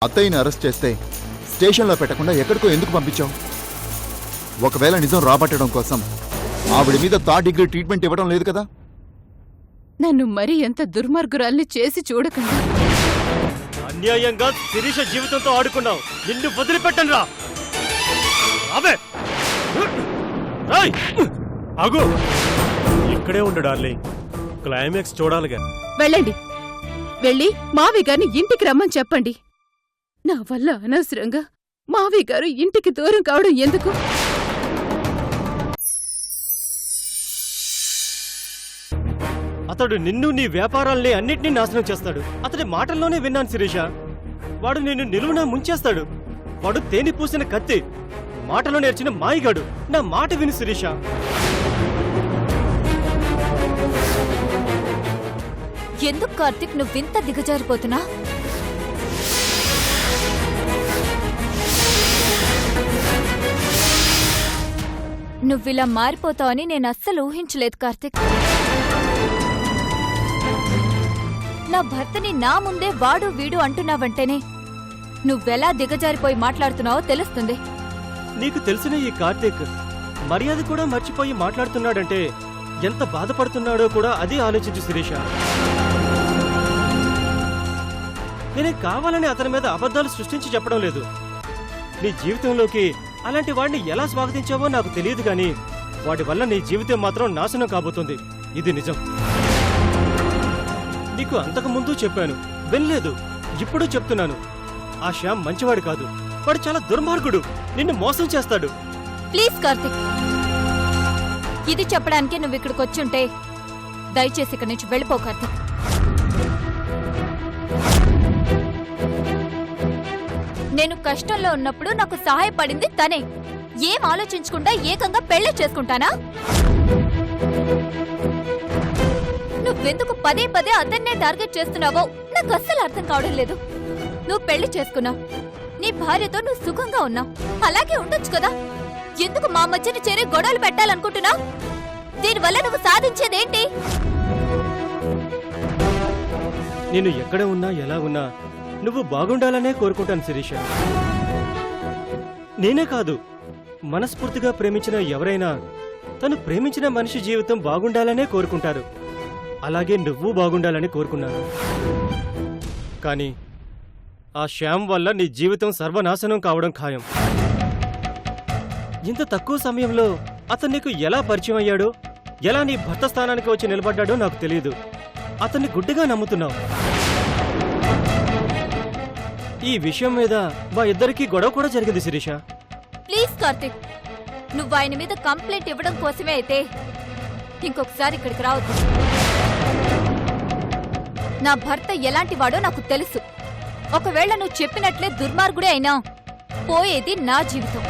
అత్తయ్యని అరెస్ట్ చేస్తే స్టేషన్లో పెట్టకుండా ఎక్కడికో ఎందుకు పంపించావు? ఒకవేళ నిజం రాబట్టడం కోసం ఆవిడ మీద థర్డ్ డిగ్రీ ట్రీట్మెంట్ ఇవ్వడం లేదు కదా? నన్ను మరీ ఎంత దుర్మార్గురాల్ని చేసి చూడకండి. అన్యాయంగా శిరీష జీవితంతో ఆడుకున్నావు. నిన్ను వదిలిపెట్టను రా. అవే ఆగు, ఇక్కడే ఉండు డార్లింగ్. క్లైమాక్స్ చూడాలిగా. వెళ్ళండి, వెళ్ళి మావి గారిని ఇంటికి రమ్మని చెప్పండి. నా వల్ల అనవసరంగా మావి గారు ఇంటికి దూరం కావడం ఎందుకు? అతడు నిన్ను, నీ వ్యాపారాల్ని అన్నిటినీ నాశనం చేస్తాడు. అతడి మాటల్లోనే విన్నాను శిరీష. వాడు నిన్ను నిలువునా ముంచేస్తాడు. వాడు తేనె పూసిన కత్తి, మాటలో నేర్చిన మాయిగాడు. నా మాట విని శిరీష. ఎందుకు కార్తిక్ నువ్వింత దిగజారిపోతున్నా? నువ్విలా మారిపోతావని నేను అస్సలు ఊహించలేదు కార్తిక్. నా భర్తని నా ముందే వాడు వీడు అంటున్నావంటేనే నువ్వెలా దిగజారిపోయి మాట్లాడుతున్నావో తెలుస్తుంది. నీకు తెలిసిన ఈ కార్తీక్ మర్యాద కూడా మర్చిపోయి మాట్లాడుతున్నాడంటే ఎంత బాధపడుతున్నాడో కూడా అదే ఆలోచించు శిరీష. నేనే కావాలని అతని మీద అబద్ధాలు సృష్టించి చెప్పడం లేదు. నీ జీవితంలోకి అలాంటి వాడిని ఎలా స్వాగతించావో నాకు తెలియదు, కానీ వాడి వల్ల నీ జీవితం మాత్రం నాశనం కాబోతుంది. ఇది నిజం. నీకు అంతకు ముందు చెప్పాను, వినలేదు. ఇప్పుడు చెప్తున్నాను, ఆ శ్యామ్ మంచివాడు కాదు. వాడు చాలా దుర్మార్గుడు. నిన్ను మోసం చేస్తాడు. ప్లీజ్ కార్తిక్, ఇది చెప్పడానికే నువ్వు ఇక్కడికి వచ్చుంటే దయచేసి ఇక్కడి నుంచి వెళ్ళిపో కార్తిక్. నేను కష్టంలో ఉన్నప్పుడు నాకు సహాయపడింది తనే. ఏం ఆలోచించకుండా ఏకంగా పెళ్లి చేసుకుంటానా? నువ్వెందుకు పదే పదే అతన్నే టార్గెట్ చేస్తున్నావో నాకు అస్సలు అర్థం కావడం లేదు. నువ్వు పెళ్లి చేసుకున్నావు, నీ భార్యతో నువ్వు సుఖంగా ఉన్నావు. అలాగే ఉండొచ్చు కదా. ఎందుకు మా మధ్యన చేరే గొడవలు పెట్టాలనుకుంటున్నావు? దీనివల్ల నువ్వు సాధించేదేంటి? నేను ఎక్కడ ఉన్నా ఎలా ఉన్నా నువ్వు బాగుండాలనే కోరుకుంటాను శిరీష. నేనే కాదు, మనస్ఫూర్తిగా ప్రేమించిన ఎవరైనా తను ప్రేమించిన మనిషి జీవితం బాగుండాలనే కోరుకుంటారు. అలాగే నువ్వు బాగుండాలని కోరుకున్నాను. కానీ ఆ శ్యామ్ వల్ల నీ జీవితం సర్వనాశనం కావడం ఖాయం. ఇంత తక్కువ సమయంలో అతను నీకు ఎలా పరిచయం అయ్యాడో, ఎలా నీ భర్త స్థానానికి వచ్చి నిలబడ్డాడో నాకు తెలియదు. అతన్ని గుడ్డిగా నమ్ముతున్నావు. ఈ విషయం మీద మా ఇద్దరికీ గొడవ కూడా జరిగింది శిరీష. ప్లీజ్ కార్తిక్, నువ్వు ఆయన మీద కంప్లైంట్ ఇవ్వడం కోసమే అయితే ఇంకొకసారి ఇక్కడికి రావద్దు. నా భర్త ఎలాంటి వాడో నాకు తెలుసు. ఒకవేళ నువ్వు చెప్పినట్లే దుర్మార్గుడే అయినా పోయేది నా జీవితం.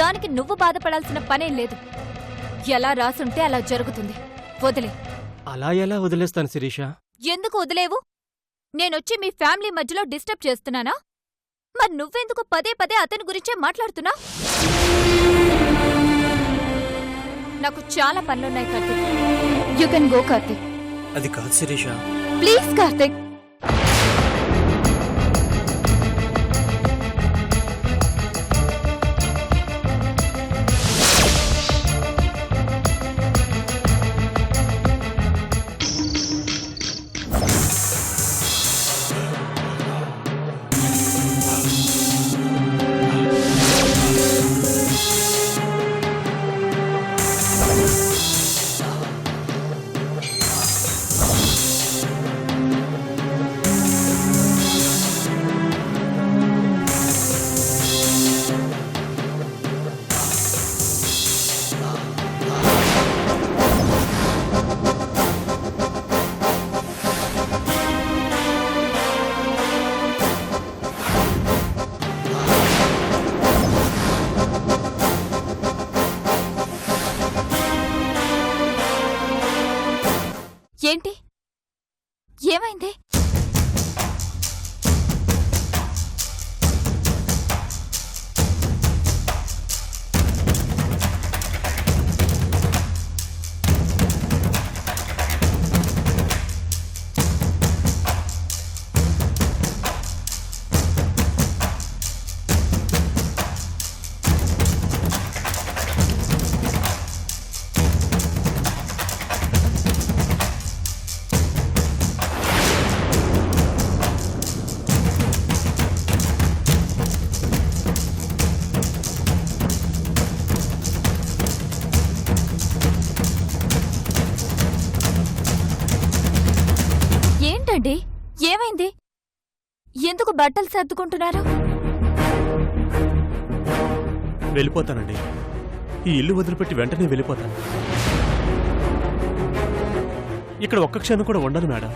దానికి నువ్వు బాధపడాల్సిన పనేం లేదు. ఎలా రాసుంటే అలా జరుగుతుంది. వదిలే. అలా ఎలా వదిలేస్తాను శిరీష? ఎందుకు వదిలేవు? నేనొచ్చి మీ ఫ్యామిలీ మధ్యలో డిస్టర్బ్ చేస్తున్నానా? మరి నువ్వెందుకు పదే పదే అతని గురించే మాట్లాడుతున్నా? నాకు చాలా పనులున్నాయి Karthik. You can go Karthik. అది కాదు శిరీష. ప్లీజ్ కార్తిక్. ఏమైంది? ఎందుకు బట్టలు సర్దుకుంటున్నారు? వెళ్ళిపోతానండి. ఈ ఇల్లు వదిలిపెట్టి వెంటనే వెళ్ళిపోతాను. ఇక్కడ ఒక్క క్షణం కూడా ఉండను మేడం.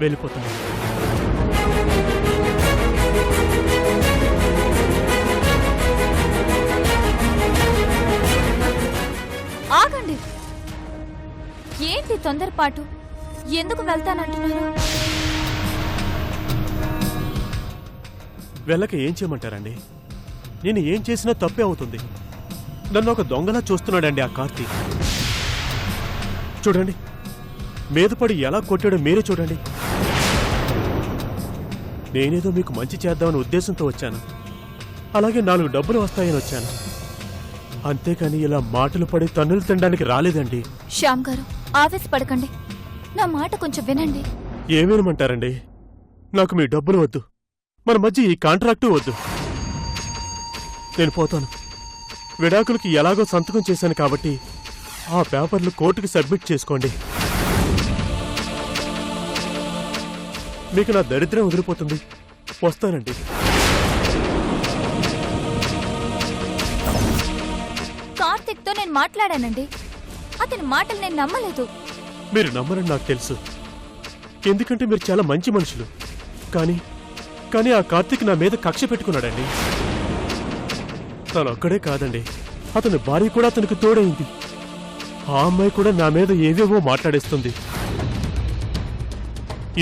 వెళ్ళిపోతాను. ఆగండి. ఏంటి తొందరపాటు? ఎందుకు వెళ్తానంటున్నారు? వెళ్ళక ఏం చేయమంటారండి? నేను ఏం చేసినా తప్పే అవుతుంది. నన్ను ఒక దొంగలా చూస్తున్నాడండి ఆ కార్తీక్. చూడండి, మీద పడి ఎలా కొట్టాడో మీరే చూడండి. నేనేదో మీకు మంచి చేద్దామనే ఉద్దేశంతో వచ్చాను. అలాగే 4 డబ్బులు వస్తాయని వచ్చాను. అంతేకాని ఇలా మాటలు పడి తన్నులు తినడానికి రాలేదండి. శ్యామ్ గారు, ఆవేశపడకండి. నా మాట కొంచెం వినండి. ఏమేనమంటారండి? నాకు మీ డబ్బులు వద్దు, మన మధ్య ఈ కాంట్రాక్టు వద్దు. నేను పోతాను. విడాకులకి ఎలాగో సంతకం చేశాను కాబట్టి ఆ పేపర్లు కోర్టుకి సబ్మిట్ చేసుకోండి. మీకు నా దరిద్రం వదిలిపోతుంది. వస్తానండి. కార్తిక్తో నేను మాట్లాడానండి. అతని మాటలు నేను నమ్మలేదు. మీరు నమ్మరని నాకు తెలుసు, ఎందుకంటే మీరు చాలా మంచి మనుషులు. కానీ ఆ కార్తీక్ నా మీద కక్ష పెట్టుకున్నాడండి. తను ఒక్కడే కాదండి, అతని భార్య కూడా అతనికి తోడైంది. ఆ అమ్మాయి కూడా నా మీద ఏవేవో మాట్లాడేస్తుంది.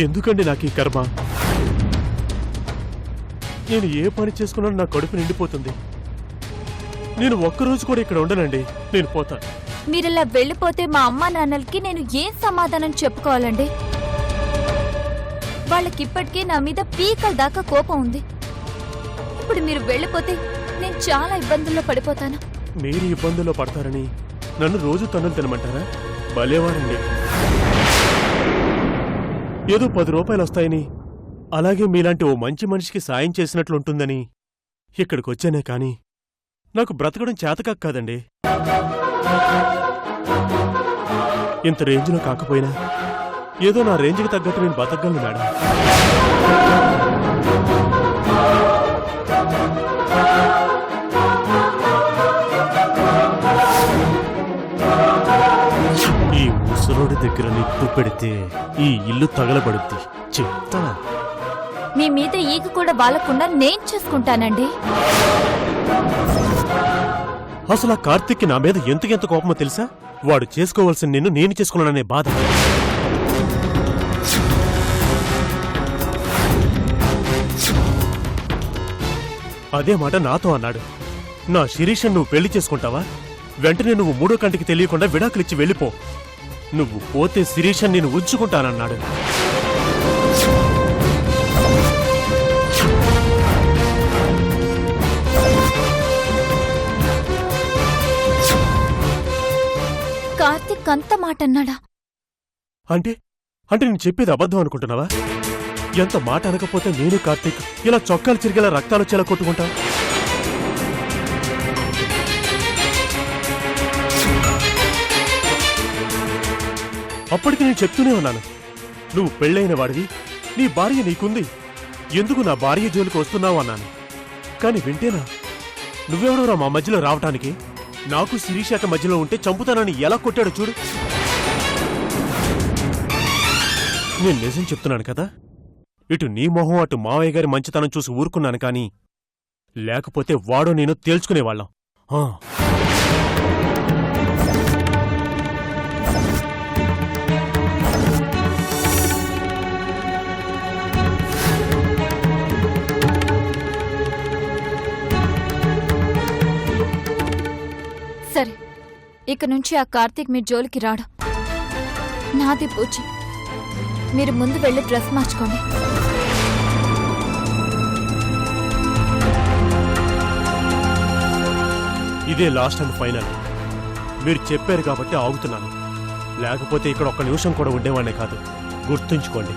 ఎందుకండి నాకు ఈ కర్మ? నేను ఏ పని చేసుకున్నా నా కడుపు నిండిపోతుంది. నేను ఒక్కరోజు కూడా ఇక్కడ ఉండనండి. నేను పోతాను. మీరిలా వెళ్ళిపోతే మా అమ్మా నాన్నలకి నేను ఏం సమాధానం చెప్పుకోవాలండి? వాళ్ళకిప్పటికే నా మీద పీకల దాకా కోపం ఉంది. ఇప్పుడు మీరు వెళ్ళిపోతే నేను చాలా ఇబ్బందుల్లో పడిపోతాను. మీరు ఇబ్బందుల్లో పడతారని నన్ను రోజు తన్నులు తినమంటారా? భలేవారండి. ఏదో 10 రూపాయలు వస్తాయని, అలాగే మీలాంటి ఓ మంచి మనిషికి సాయం చేసినట్లుంటుందని ఇక్కడికొచ్చానే కాని నాకు బ్రతకడం చేతకాక కాదండి. ఇంత రేంజ్లో కాకపోయినా ఏదో నా రేంజ్కి తగ్గట్టు నేను బతకగలను మేడం. ఈ ముసలోడి దగ్గర నిప్పు పెడితే ఈ ఇల్లు తగలబడుద్ది. చెప్తా. మీ మీద ఈగ కూడా వాలకుండా నేను చేసుకుంటానండి. అసలు ఆ కార్తీక్కి నా మీద ఎంత కోపమో తెలుసా? వాడు చేసుకోవాల్సిన నిన్ను నేను చేసుకున్నాననే బాధ. అదే మాట నాతో అన్నాడు. నా శిరీషను నువ్వు పెళ్లి చేసుకుంటావా? వెంటనే నువ్వు 3వ కంటికి తెలియకుండా విడాకులిచ్చి వెళ్ళిపో. నువ్వు పోతే శిరీషను నేను ఉంచుకుంటానన్నాడు. కార్తిక్ అంత మాట అన్నాడా? అంటే నేను చెప్పేది అబద్ధం అనుకుంటున్నావా? ఎంత మాట అనకపోతే నేను కార్తీక్ ఇలా చొక్కాలు చిరిగేలా రక్తాలు వచ్చేలా కొట్టుకుంటా? అప్పటికి నేను చెప్తూనే ఉన్నాను, నువ్వు పెళ్ళైన వాడివి, నీ భార్య నీకుంది, ఎందుకు నా భార్య జోలికి వస్తున్నావు అన్నాను. కాని వింటేనా? నువ్వెవడోరా మా మధ్యలో రావటానికి? నాకు శిరీషాక మధ్యలో ఉంటే చంపుతానని ఎలా కొట్టాడు చూడు. నేను నిజం చెప్తున్నాను కదా. ఇటు నీ మొహం అటు మావయ్య గారి మంచితనం చూసి ఊరుకున్నాను కానీ లేకపోతే వాడో నేను తేల్చుకునేవాళ్ళం. సరే, ఇక నుంచి ఆ కార్తీక్ మీ జోలికి రాడు. నాది పూచి. మీరు ముందు వెళ్ళి డ్రెస్ మార్చుకోండి. ఇదే లాస్ట్ అండ్ ఫైనల్. మీరు చెప్పారు కాబట్టి ఆగుతున్నాను. లేకపోతే ఇక్కడ ఒక్క నిమిషం కూడా ఉండేవాడినే కాదు. గుర్తుంచుకోండి.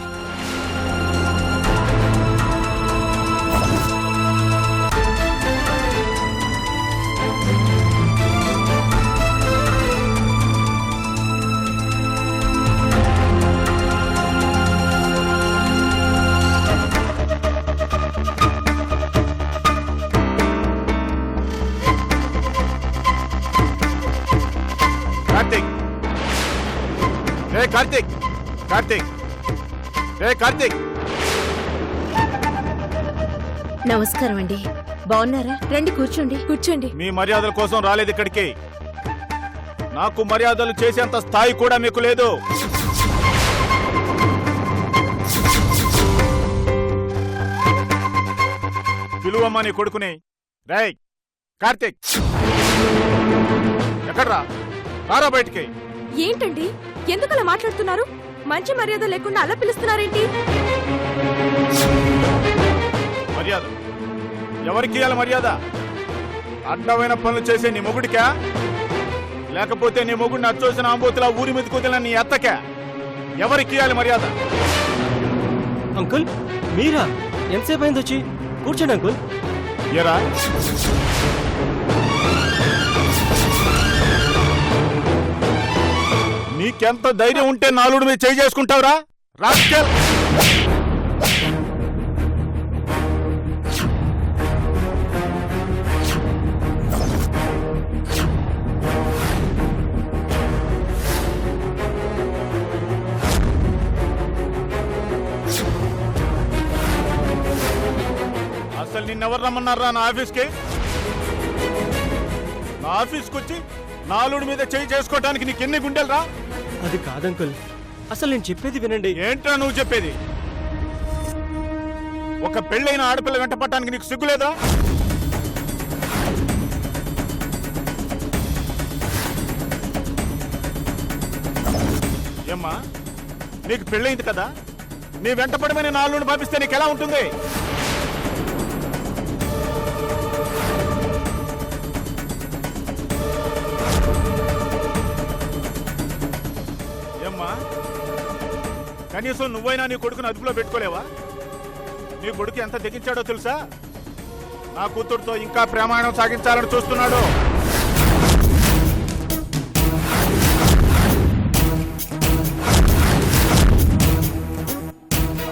కార్తీక్, రే కార్తీక్, నమస్కారం అండి. బాగున్నారా? రండి కూర్చోండి. కూర్చోండి. మీ మర్యాదల కోసం రాలేదు ఇక్కడికి. నాకు మర్యాదలు చేసేంత స్థాయి కూడా మీకు లేదు. పిలువమ్మా నీ కొడుకుని. రేయ్ కార్తీక్, ఎక్కడ్రా? రారా బయటికి. ఏంటండి ఎందుకలా మాట్లాడుతున్నారు? మంచి మర్యాద లేకుండా అలా పిలుస్తున్నారేంటి? మర్యాద ఎవరికి ఇవ్వాలి మర్యాద? అడ్డమైన పనులు చేసే నీ మొగుడికా, లేకపోతే నీ మొగుడిని అచ్చోసిన ఆంబోతులా ఊరి మీద కుదిలిన నీ అత్తకా? ఎవరికి ఇవ్వాలి మర్యాద? అంకుల్ మీరా? ఎంతసేపు అయింది వచ్చి? కూర్చోండి అంకుల్. ఏరా నీకెంత ధైర్యం ఉంటే నాలుగు మీద చేయి చేసుకుంటావురా రాస్కెల్? అసలు నిన్నెవరు రమ్మన్నారా నా ఆఫీస్కి? నా ఆఫీస్కి వచ్చి నాలుగు మీద చేయి చేసుకోవడానికి నీకు ఎన్ని గుండెలరా? అది కాదంకుల్, అసలు నేను చెప్పేది వినండి. ఏంట్రా నువ్వు చెప్పేది? ఒక పెళ్ళైన ఆడపిల్ల వెంట పట్టడానికి నీకు సిగ్గులేదా? ఏమ్మా నీకు పెళ్ళైంది కదా, నీ వెంట పడమని నాలుగు పంపిస్తే నీకు ఎలా ఉంటుంది? ఏమ్మా కనీసం నువ్వైనా నీ కొడుకుని అదుపులో పెట్టుకోలేవా? నీ కొడుకు ఎంత తెగించాడో తెలుసా? నా కూతురుతో ఇంకా ప్రేమాయణం సాగించాలని చూస్తున్నాడు.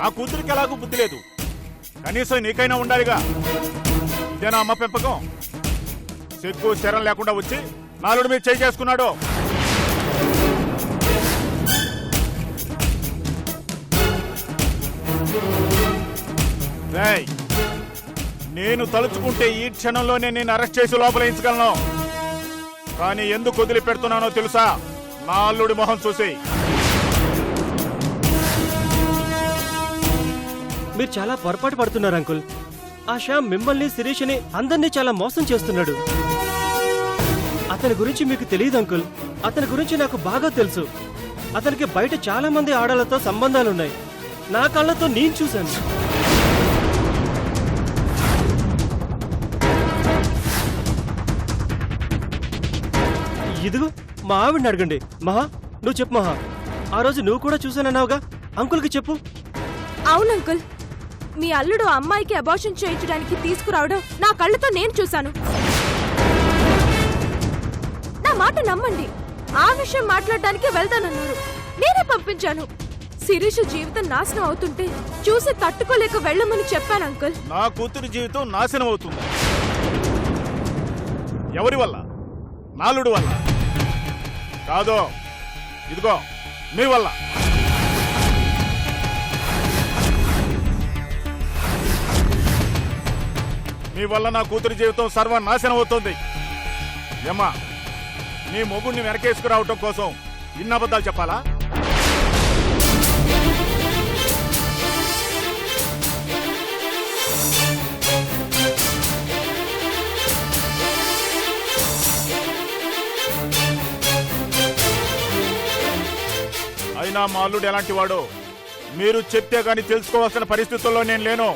ఆ కూతురికి ఎలాగూ బుద్ధి లేదు, కనీసం నీకైనా ఉండాలిగా. ఇదేనా అమ్మ పెంపకం? సిగ్గు శరం లేకుండా వచ్చి నాలుగు మీద చేయి చేసుకున్నాడు. రేయ్, నేను తలుచుకుంటే ఈ క్షణంలోనే నేను అరెస్ట్ చేసి లోపలించగలను. కానీ ఎందుకు వదిలిపెడుతున్నానో తెలుసా? నా అల్లుడి మొహం చూసి. మీరు చాలా పొరపాటు పడుతున్నారు అంకుల్. ఆ శ్యామ్ మిమ్మల్ని, శిరీష్ని, అందరినీ చాలా మోసం చేస్తున్నాడు. అతని గురించి మీకు తెలియదు అంకుల్. అతని గురించి నాకు బాగా తెలుసు. అతనికి బయట చాలా మంది ఆడలతో సంబంధాలున్నాయి. నా కళ్ళతో నేను చూశాను. ఇదిగో మా ఆవిడని అడగండి. మహా నువ్వు చెప్పు. మహా ఆ రోజు నువ్వు కూడా చూశానన్నావుగా, అంకుల్కి చెప్పు. అవును అంకుల్, మీ అల్లుడు అమ్మాయికి అబార్షన్ చేయించడానికి తీసుకురావడం నా కళ్ళతో నేను చూశాను. నా మాట నమ్మండి. ఆ విషయం మాట్లాడడానికి వెళ్తానన్నారు, నేనే పంపించాను. శిరీష్ జీవితం నాశనం అవుతుంటే చూసి తట్టుకోలేక వెళ్ళమని చెప్పాను అంకుల్. నా కూతురి జీవితం నాశనం అవుతుంది. ఎవరి వల్ల? నాలుడు వల్ల కాదో, ఇదిగో మీ వల్ల. మీ వల్ల నా కూతురి జీవితం సర్వనాశనం అవుతుంది. ఏమ్మా నీ మొగుడిని వెనకేసుకురావటం కోసం ఇన్ని అబద్ధాలు చెప్పాలా? అయినా మా అల్లుడు ఎలాంటి వాడో మీరు చెప్తే గాని తెలుసుకోవాల్సిన పరిస్థితుల్లో నేను లేను.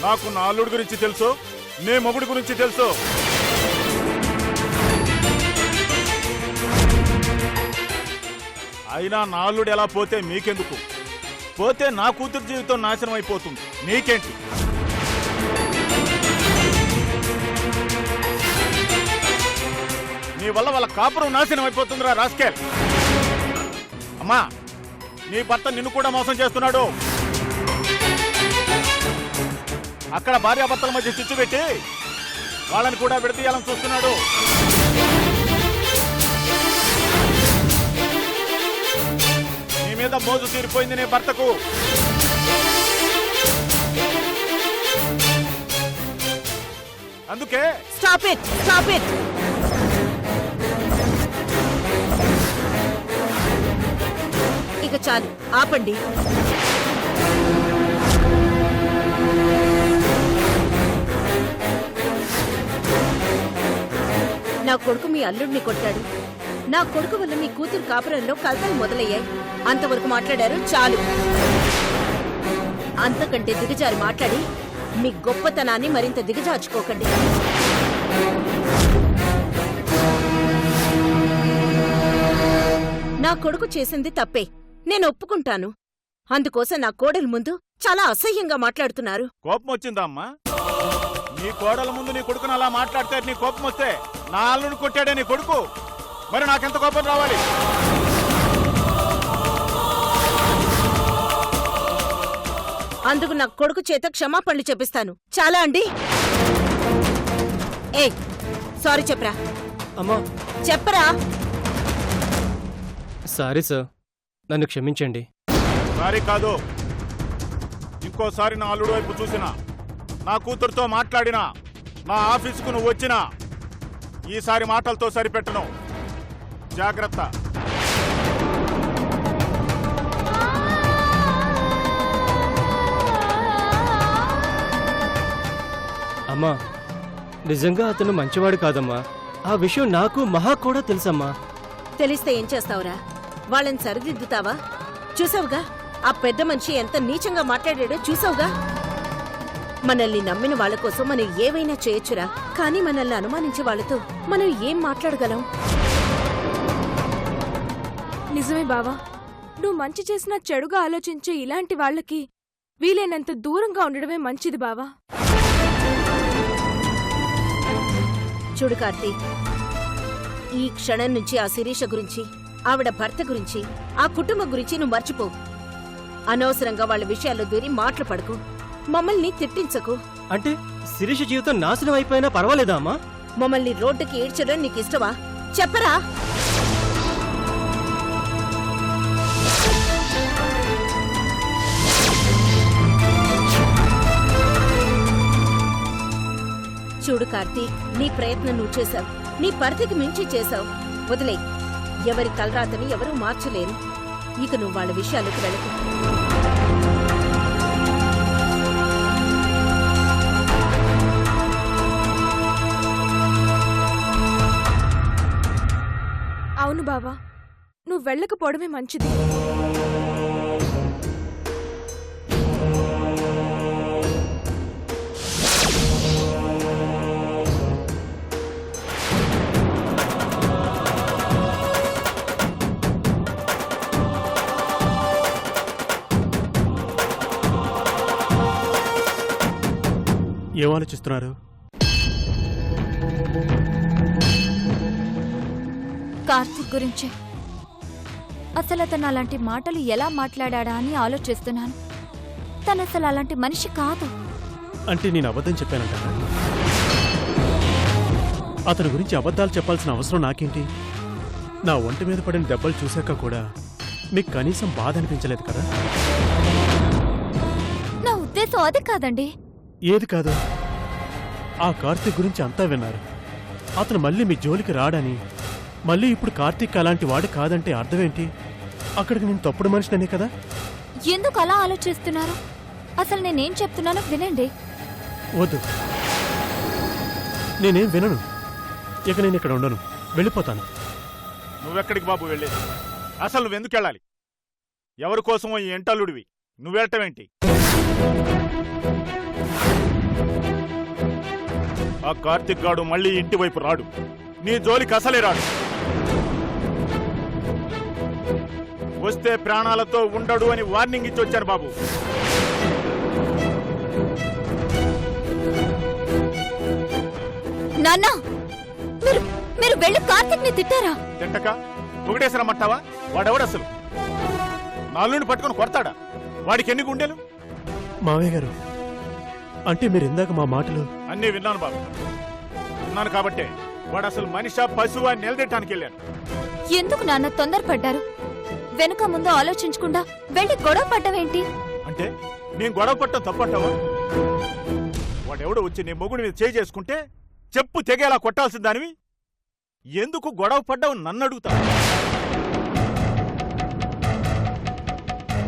నాకు నా అల్లుడి గురించి తెలుసు, నీ మొగుడి గురించి తెలుసు. అయినా నా అల్లుడు ఎలా పోతే మీకెందుకు? పోతే నా కూతురు జీవితం నాశనం అయిపోతుంది, నీకేంటి? నీ వల్ల వాళ్ళ కాపురం నాశనం అయిపోతుందిరా రాస్కెల్. అమ్మా నీ భర్త నిన్ను కూడా మోసం చేస్తున్నాడు. అక్కడ భార్యాభర్తల మధ్య చిచ్చు పెట్టి వాళ్ళని కూడా విడదీయాలని చూస్తున్నాడు. నీ మీద మీద మోజు తీరిపోయింది నీ భర్తకు. అందుకే స్టాప్ ఇట్, స్టాప్ ఇట్. ఇక చాలు, ఆపండి. నా కొడుకు మీ అల్లుడిని కొట్టాడు. నా కొడుకు వల్ల మీ కూతురు కాపురంలో కలతలు మొదలయ్యాయి. అంతవరకు మాట్లాడారు, చాలు. అంతకంటే దిగజారి మాట్లాడి మీ గొప్పతనాన్ని మరింత దిగజార్చుకోకండి. నా కొడుకు చేసింది తప్పే, నేను ఒప్పుకుంటాను. అందుకోసం నా కోడలి ముందు చాలా అసహ్యంగా మాట్లాడుతున్నారు. కోపం వచ్చిందా అమ్మా? నీ కోడల ముందు నీ కొడుకుని అలా మాట్లాడితే నీ కోపం వస్తే నా అల్లుని కొట్టాడే నీ కొడుకు, మరి నాకెంత కోపం రావాలి? అందుకు నా కొడుకు చేత క్షమాపణలు చెప్పిస్తాను. చాలా అండి. ఏ సారీ చెప్పరా, అమ్మా చెప్పరా. సారీ సార్, నన్ను క్షమించండి. సారీ కాదు, ఇంకోసారి నా అల్లుడు వైపు చూసినా, నా కూతురుతో మాట్లాడినా, నా ఆఫీసుకు నువ్వు వచ్చినా ఈసారి మాటలతో సరిపెట్టను. జాగ్రత్త. అమ్మా నిజంగా అతను మంచివాడు కాదమ్మా. ఆ విషయం నాకు మహా కూడా తెలుసమ్మా. తెలిస్తే ఏం చేస్తావురా? వాళ్ళని సరిదిద్దుతావా? చూసావుగా ఆ పెద్ద మనిషి ఎంత నీచంగా మాట్లాడాడో చూసావుగా. మనల్ని నమ్మిన వాళ్ళ కోసం మనం ఏవైనా చేయొచ్చురా, కానీ మనల్ని అనుమానించే వాళ్ళతో మనం ఏం మాట్లాడగలం? నిజమే బావా, నువ్వు మంచి చేసినా చెడుగా ఆలోచించే ఇలాంటి వాళ్ళకి వీలైనంత దూరంగా ఉండడమే మంచిది బావా. చూడు కార్తీక్, ఈ క్షణం నుంచి ఆ శిరీష గురించి, ఆవిడ భర్త గురించి, ఆ కుటుంబం గురించి నువ్వు మర్చిపో. అనవసరంగా వాళ్ళ విషయాల్లో దూరి మాటలు పడుకో. మమ్మల్ని తిట్టించకు. అంటే శిరీష జీవితం నాశనం అయిపోయినా పర్వాలేదా అమ్మా? మమ్మల్ని రోడ్డుకి ఈడ్చడం నీకిష్టమా? చెప్పరా. చూడు కార్తీక్, నీ ప్రయత్నం నువ్వు చేశావు, నీ పరిధికి మించి చేశావు. వదిలే. ఎవరి తలరాతని ఎవరూ మార్చలేరు. ఇక నువ్వు వాళ్ళ విషయాలకు వెళ్ళకు. అవును బావా, నువ్వు వెళ్ళకపోవడమే మంచిది. ఏం ఆలోచిస్తున్నారు? కార్తీక్ గురించి. అసలు అతను అలాంటి మాటలు ఎలా మాట్లాడా అని ఆలోచిస్తున్నాను. తను అసలు అలాంటి మనిషి కాదు. అంటే నేను అబద్ధం చెప్పానంటారా? అతని గురించి అబద్ధాలు చెప్పాల్సిన అవసరం నాకేంటి? నా ఒంటి మీద పడిన దెబ్బలు చూశాక కూడా మీకు కనీసం బాధ అనిపించలేదు కదా? నా ఉద్దేశం అది కాదండి. ఏది కాదు? ఆ కార్తీక్ గురించి అంతా విన్నారు. అతను మళ్ళీ మీ జోలికి రాడని, మళ్ళీ ఇప్పుడు కార్తీక్ అలాంటి వాడు కాదంటే అర్థమేంటి? అక్కడికి నేను తప్పుడు మనిషిననే కదా? ఎందుకు అలా ఆలోచిస్తున్నారు? అసలు నేనేం చెప్తున్నానో వినండి. వద్దు, నేనేం వినను. ఇక నేను ఇక్కడ ఉండను, వెళ్ళిపోతాను. నువ్వెక్కడికి బాబు వెళ్ళేది? అసలు నువ్వెందుకు వెళ్ళాలి? ఎవరి కోసమో ఈ ఎంటల్లుడివి, నువ్వెళ్ళటమేంటి? ఆ కార్తిక్ గాడు మళ్ళీ ఇంటి వైపు రాడు, నీ జోలికి అసలే రాడు. వస్తే ప్రాణాలతో ఉండడు అని వార్నింగ్ ఇచ్చి వచ్చాను బాబు. నాన్నా, మీరు వెళ్ళి కార్తిక్ ని తిట్టారా? తింటక ఒకటేసరమ్మంటావా? వాడెవడసలు? నాలుగుని పట్టుకుని కొడతాడా? వాడికి ఎన్ని గుండెలు? మావయ్య గారు, అంటే మీరు ఇందాక మా మాటలు అన్నీ విన్నాను బాబు. విన్నాను కాబట్టే వాడు అసలు మనిషా పశువా నిలదెట్టడానికి వెళ్ళాను. ఎందుకు నాన్న తొందరపడ్డారు? వెనుక ముందు ఆలోచించకుండా వెళ్ళి గొడవ పడ్డవేంటి? అంటే నేను గొడవ పట్టం తప్పంటావా? వాడెవడో వచ్చి నీ మొగుడి మీద చేసుకుంటే చెప్పు తెగేలా కొట్టాల్సిన దానివి ఎందుకు గొడవ పడ్డావు నన్ను అడుగుతా?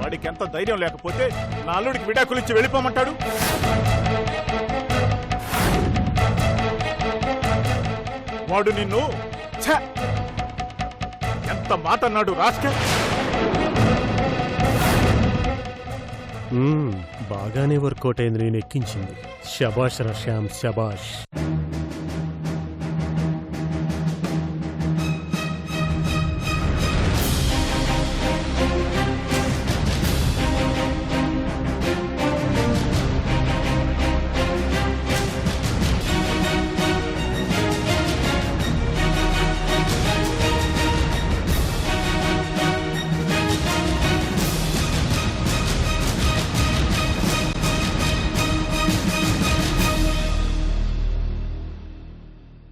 వాడికి ఎంత ధైర్యం లేకపోతే నా అల్లుడికి విడాకులిచ్చి వెళ్ళిపోమంటాడు? వాడు నిన్ను ఛ! ఎంత మాట అన్నాడు రాస్కల్! బాగానే వర్కౌట్ అయింది, నేను ఎక్కించింది. శబాష్ రా శ్యామ్, శబాష్.